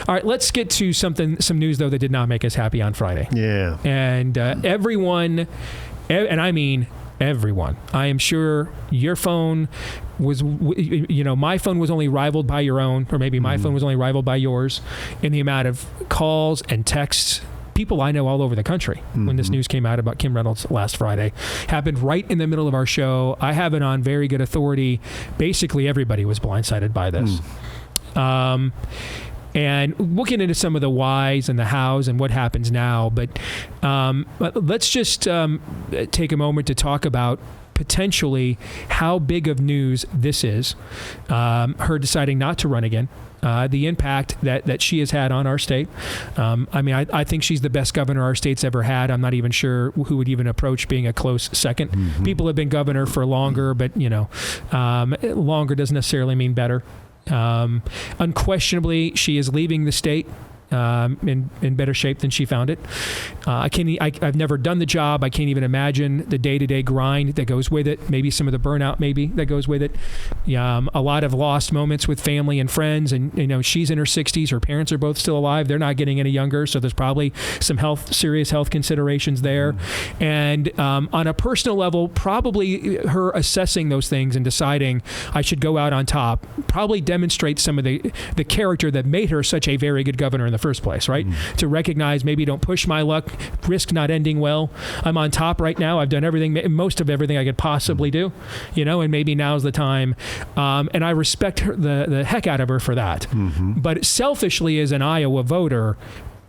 All right, let's get to some news, though, that did not make us happy on Friday. Yeah. And everyone, and I mean everyone, I am sure your phone was, my phone was only rivaled by your own, or maybe my phone was only rivaled by yours in the amount of calls and texts. People I know all over the country when this news came out about Kim Reynolds last Friday. Happened right in the middle of our show. I have it on very good authority. Basically, everybody was blindsided by this. And we'll get into some of the whys and the hows and what happens now. But let's just take a moment to talk about potentially how big of news this is. Her deciding not to run again. The impact that she has had on our state. I think she's the best governor our state's ever had. I'm not even sure who would even approach being a close second. People have been governor for longer, but longer doesn't necessarily mean better. Unquestionably, she is leaving the state in better shape than she found it. I've never done the job. I can't even imagine the day-to-day grind that goes with it. Maybe some of the burnout that goes with it. A lot of lost moments with family and friends. And, she's in her 60s. Her parents are both still alive. They're not getting any younger. So there's probably some serious health considerations there. And on a personal level, probably her assessing those things and deciding I should go out on top probably demonstrates some of the character that made her such a very good governor in the first place, right? To recognize maybe don't push my luck, risk not ending well. I'm on top right now. I've done most of everything I could possibly do, and maybe now's the time. And I respect her, the heck out of her for that. But selfishly, as an Iowa voter,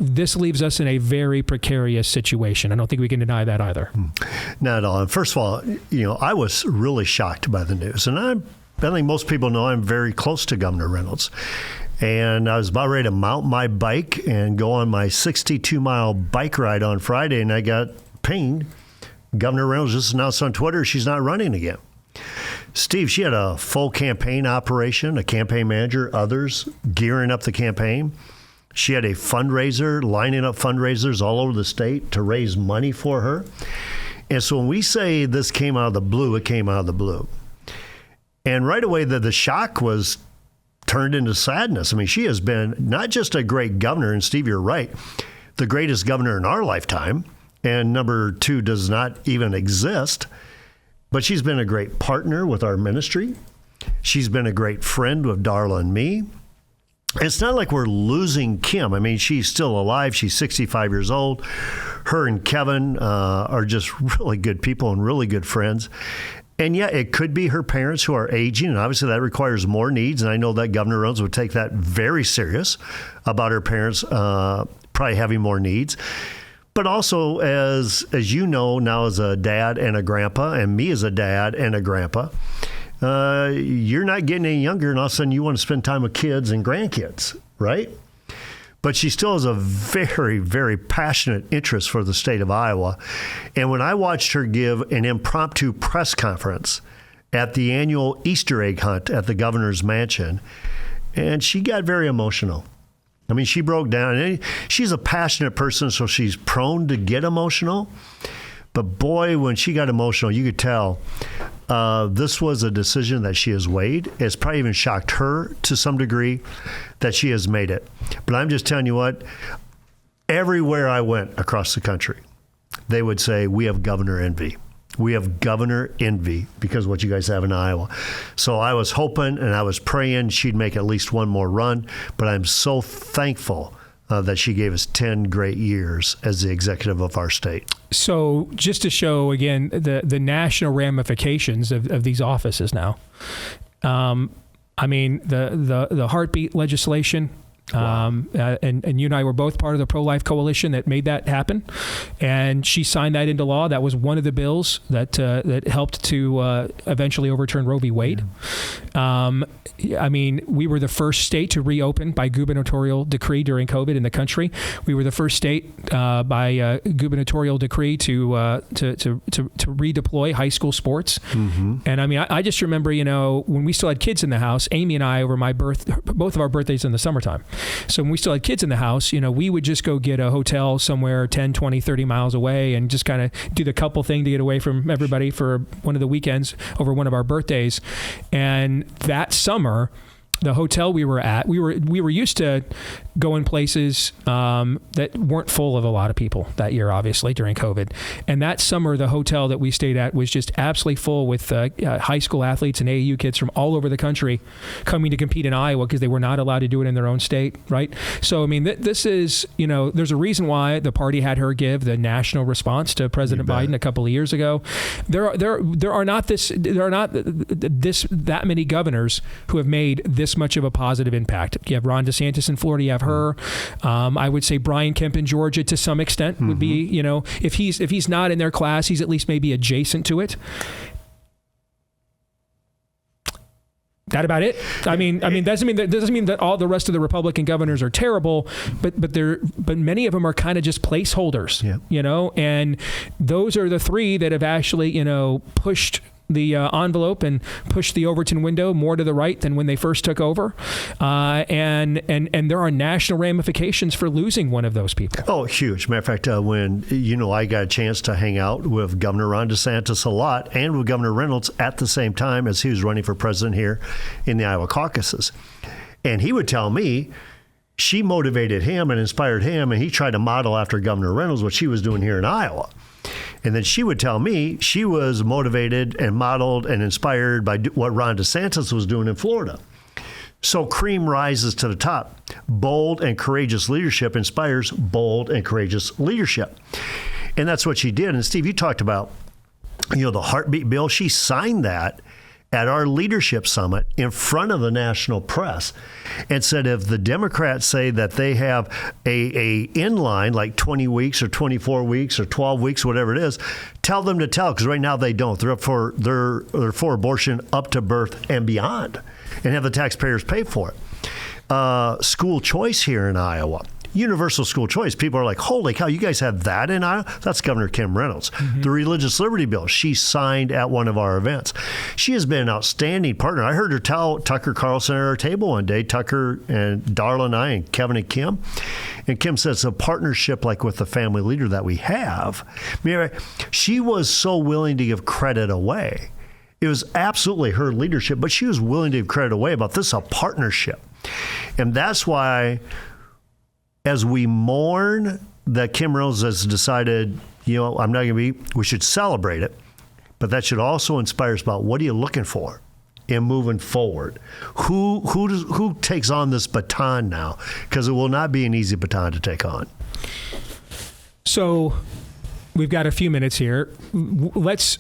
this leaves us in a very precarious situation. I don't think we can deny that either. Not at all. And first of all, I was really shocked by the news. And I think most people know I'm very close to Governor Reynolds. And I was about ready to mount my bike and go on my 62-mile bike ride on Friday, and I got pinged. Governor Reynolds just announced on Twitter she's not running again. Steve, she had a full campaign operation, a campaign manager, others gearing up the campaign. She had a fundraiser, lining up fundraisers all over the state to raise money for her. And so when we say this came out of the blue, it came out of the blue. And right away, the shock was turned into sadness. I mean, she has been not just a great governor, and Steve, you're right, the greatest governor in our lifetime, and number two does not even exist, but she's been a great partner with our ministry. She's been a great friend with Darla and me. It's not like we're losing Kim. I mean, she's still alive. She's 65 years old. Her and Kevin are just really good people and really good friends. And yeah, it could be her parents who are aging, and obviously that requires more needs. And I know that Governor Reynolds would take that very serious about her parents probably having more needs. But also, as you know, now as a dad and a grandpa, and me as a dad and a grandpa, you're not getting any younger, and all of a sudden you want to spend time with kids and grandkids, right? But she still has a very, very passionate interest for the state of Iowa. And when I watched her give an impromptu press conference at the annual Easter egg hunt at the governor's mansion, and she got very emotional. I mean, she broke down. And she's a passionate person, so she's prone to get emotional. But boy, when she got emotional, you could tell this was a decision that she has weighed. It's probably even shocked her to some degree that she has made it. But I'm just telling you what, everywhere I went across the country, they would say, we have governor envy. We have governor envy because of what you guys have in Iowa. So I was hoping and I was praying she'd make at least one more run. But I'm so thankful that she gave us 10 great years as the executive of our state. So just to show, again, the national ramifications of these offices now. I mean, the heartbeat legislation, wow. And you and I were both part of the pro-life coalition that made that happen. And she signed that into law. That was one of the bills that helped to eventually overturn Roe v. Wade. Yeah. I mean, we were the first state to reopen by gubernatorial decree during COVID in the country. We were the first state by gubernatorial decree to redeploy high school sports. Mm-hmm. And I mean, I just remember, when we still had kids in the house, Amy and I, over both of our birthdays in the summertime. So when we still had kids in the house, we would just go get a hotel somewhere 10, 20, 30 miles away and just kind of do the couple thing to get away from everybody for one of the weekends over one of our birthdays. And that summer, the hotel we were at, we were used to going places that weren't full of a lot of people that year, obviously, during COVID. And that summer, the hotel that we stayed at was just absolutely full with high school athletes and AAU kids from all over the country coming to compete in Iowa because they were not allowed to do it in their own state, right? So, I mean, this is, there's a reason why the party had her give the national response to President Biden a couple of years ago. There are not that many governors who have made this much of a positive impact. You have Ron DeSantis in Florida, you have her. I would say Brian Kemp in Georgia to some extent would be, if he's not in their class, he's at least maybe adjacent to it. That about it. I mean, doesn't mean that all the rest of the Republican governors are terrible, but many of them are kind of just placeholders, and those are the three that have actually, pushed the envelope and pushed the Overton window more to the right than when they first took over. And there are national ramifications for losing one of those people. Oh, huge. Matter of fact, when, I got a chance to hang out with Governor Ron DeSantis a lot and with Governor Reynolds at the same time as he was running for president here in the Iowa caucuses. And he would tell me she motivated him and inspired him, and he tried to model after Governor Reynolds what she was doing here in Iowa. And then she would tell me she was motivated and modeled and inspired by what Ron DeSantis was doing in Florida. So cream rises to the top. Bold and courageous leadership inspires bold and courageous leadership. And that's what she did. And Steve, you talked about, the heartbeat bill. She signed that at our leadership summit in front of the national press and said if the Democrats say that they have a inline like 20 weeks or 24 weeks or 12 weeks, whatever it is, tell them to tell, because right now they don't. They're for abortion up to birth and beyond and have the taxpayers pay for it. School choice here in Iowa. Universal school choice. People are like, holy cow, you guys have that in Iowa? That's Governor Kim Reynolds. The religious liberty bill, she signed at one of our events. She has been an outstanding partner. I heard her tell Tucker Carlson at our table one day, Tucker and Darla and I and Kevin and Kim. And Kim says a partnership like with the family leader that we have. She was so willing to give credit away. It was absolutely her leadership, but she was willing to give credit away about this, a partnership. And that's why, as we mourn that Kim Reynolds has decided, I'm not going to be, we should celebrate it, but that should also inspire us about what are you looking for in moving forward? Who takes on this baton now? Because it will not be an easy baton to take on. So we've got a few minutes here. Let's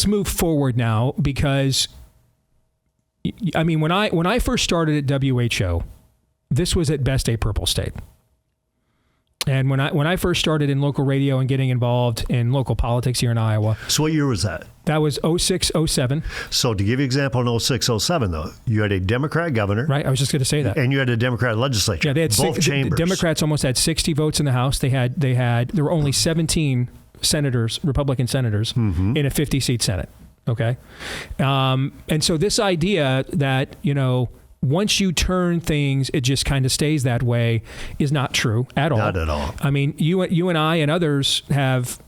move forward now, because when I first started at WHO, this was at best a purple state. And when I first started in local radio and getting involved in local politics here in Iowa. So what year was that? That was 06, 07. So to give you an example, in 06, 07, though, you had a Democrat governor. Right, I was just going to say that. And you had a Democrat legislature. Yeah, they had both chambers. The Democrats almost had 60 votes in the House. There were only 17 senators, Republican senators, in a 50-seat Senate. Okay? And so this idea that, once you turn things, it just kind of stays that way is not true at all. Not at all. I mean, you and I and others have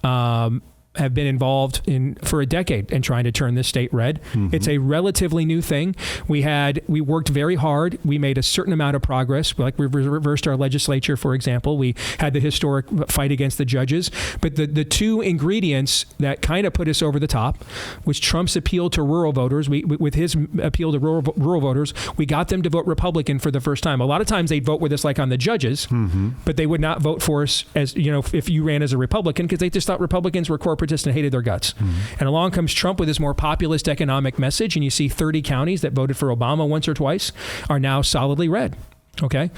been involved for a decade in trying to turn this state red. It's a relatively new thing. We worked very hard. We made a certain amount of progress. Like we reversed our legislature, for example. We had the historic fight against the judges. But the two ingredients that kind of put us over the top was Trump's appeal to rural voters. With his appeal to rural voters, we got them to vote Republican for the first time. A lot of times they'd vote with us like on the judges, but they would not vote for us as, if you ran as a Republican, because they just thought Republicans were corporatistic and hated their guts. And along comes Trump with his more populist economic message, and you see 30 counties that voted for Obama once or twice are now solidly red. Okay,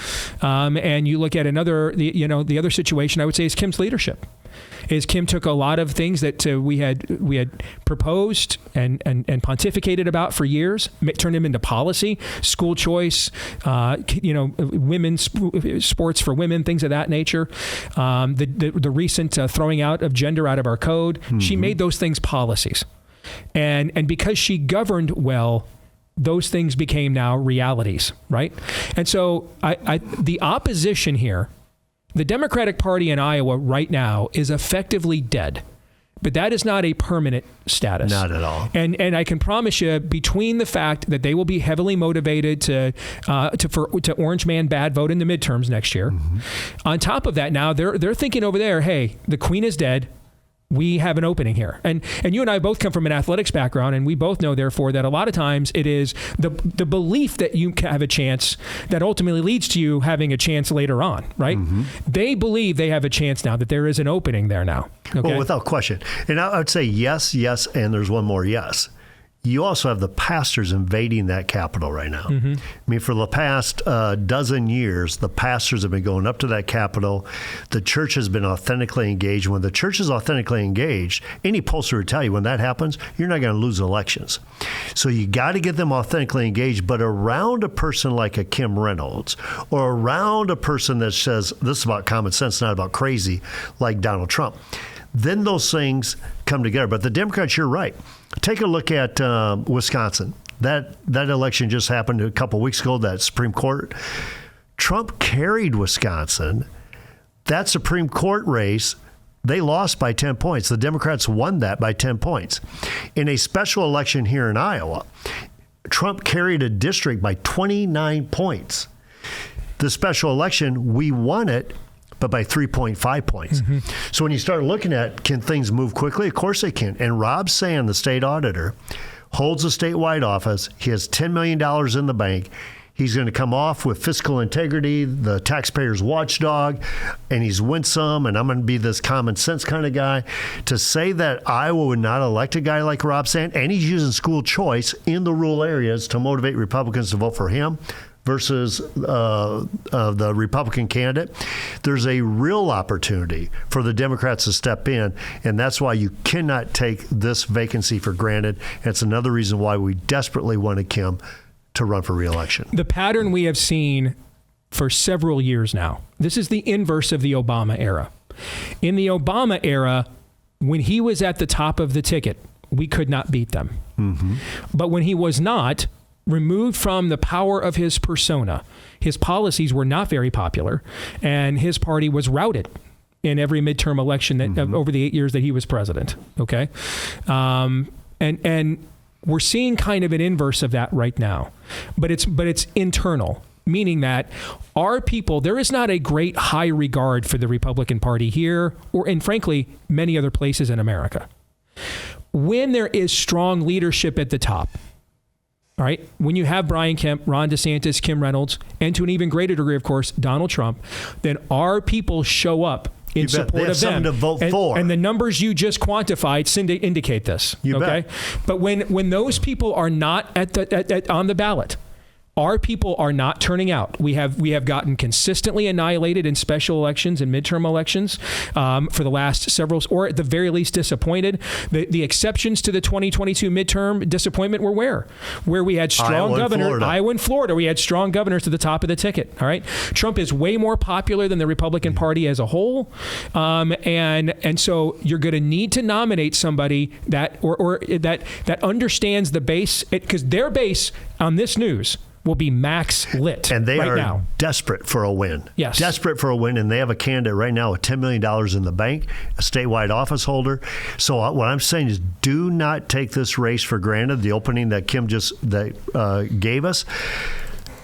and you look at the other situation, I would say, is Kim's leadership. Kim took a lot of things that we had proposed and pontificated about for years, turned them into policy, school choice, women's sports for women, things of that nature. The recent throwing out of gender out of our code. She made those things policies, and because she governed well, those things became now realities, right? And so the opposition here, the Democratic Party in Iowa right now is effectively dead but that is not a permanent status. Not at all. And I can promise you, between the fact that they will be heavily motivated to orange man bad vote in the midterms next year, on top of that, now they're thinking over there, hey, the queen is dead. We have an opening here. And you and I both come from an athletics background, and we both know, therefore, that a lot of times it is the belief that you have a chance that ultimately leads to you having a chance later on, right? They believe they have a chance now, that there is an opening there now. Okay? Well, without question. And I would say yes, and there's one more yes. You also have the pastors invading that Capitol right now. I mean, for the past dozen years, the pastors have been going up to that Capitol. The church has been authentically engaged. When the church is authentically engaged, any pollster would tell you when that happens, you're not going to lose elections. So you got to get them authentically engaged, but around a person like a Kim Reynolds, or around a person that says, this is about common sense, not about crazy, like Donald Trump, then those things come together. But the Democrats, you're right. Take a look at Wisconsin. That election just happened a couple weeks ago, that Supreme Court. Trump carried Wisconsin. That Supreme Court race, they lost by 10 points. The Democrats won that by 10 points. In a special election here in Iowa, Trump carried a district by 29 points. The special election, we won it, but by 3.5 points. So when you start looking at, can things move quickly? Of course they can. And Rob Sand, the state auditor, holds a statewide office. He has $10 million in the bank. He's going to come off with fiscal integrity, the taxpayer's watchdog, and he's winsome, and I'm going to be this common sense kind of guy. To say that Iowa would not elect a guy like Rob Sand, and he's using school choice in the rural areas to motivate Republicans to vote for him, versus the Republican candidate, there's a real opportunity for the Democrats to step in, and that's why you cannot take this vacancy for granted. And it's another reason why we desperately wanted Kim to run for re-election. The pattern we have seen for several years now, this is the inverse of the Obama era. In the Obama era, when he was at the top of the ticket, we could not beat them. But when he was not, removed from the power of his persona, his policies were not very popular, and his party was routed in every midterm election that over the 8 years that he was president. Okay, and we're seeing kind of an inverse of that right now, but it's internal, meaning that our people, there is not a great high regard for the Republican Party here, and frankly, many other places in America. When there is strong leadership at the top, all right, when you have Brian Kemp, Ron DeSantis, Kim Reynolds, and to an even greater degree, of course, Donald Trump, then our people show up in support of them. To vote for. And the numbers you just quantified indicate this. Okay, but when those people are not on the ballot, our people are not turning out. We have gotten consistently annihilated in special elections and midterm elections for the last several, or at the very least disappointed. The exceptions to the 2022 midterm disappointment were where we had strong governors. Iowa and Florida, we had strong governors to the top of the ticket. All right, Trump is way more popular than the Republican Party as a whole, and so you're going to need to nominate somebody that or that understands the base, because their base on this news will be max lit. And they are now desperate for a win. Yes. Desperate for a win. And they have a candidate right now with $10 million in the bank, a statewide office holder. So what I'm saying is, do not take this race for granted, the opening that Kim just gave us.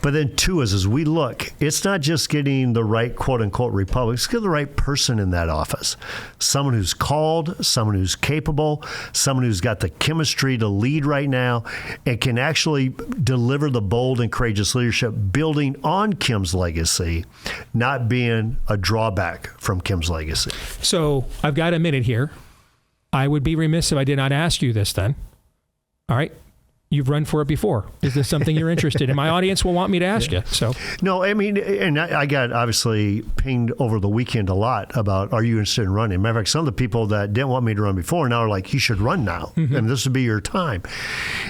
But then, too, as we look, it's not just getting the right, quote-unquote, Republican. It's getting the right person in that office. Someone who's called, someone who's capable, someone who's got the chemistry to lead right now and can actually deliver the bold and courageous leadership, building on Kim's legacy, not being a drawback from Kim's legacy. So I've got a minute here. I would be remiss if I did not ask you this then. All right. You've run for it before. Is this something you're interested in? My audience will want me to ask you. So no, I mean, and I got obviously pinged over the weekend a lot about, are you interested in running? Matter of fact, some of the people that didn't want me to run before now are like, you should run now. And this would be your time.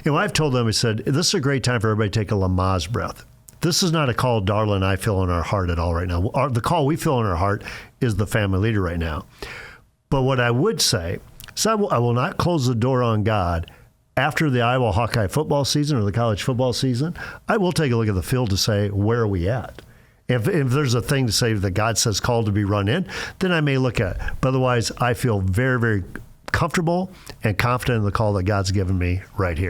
And what I've told them, I said, this is a great time for everybody to take a Lamaze breath. This is not a call Darla and I feel in our heart at all right now. The call we feel in our heart is the family leader right now. But what I would say is I will not close the door on God. After the Iowa Hawkeye football season or the college football season, I will take a look at the field to say, where are we at? If there's a thing to say that God says called to be run in, then I may look at it. But otherwise, I feel very, very comfortable and confident in the call that God's given me right here.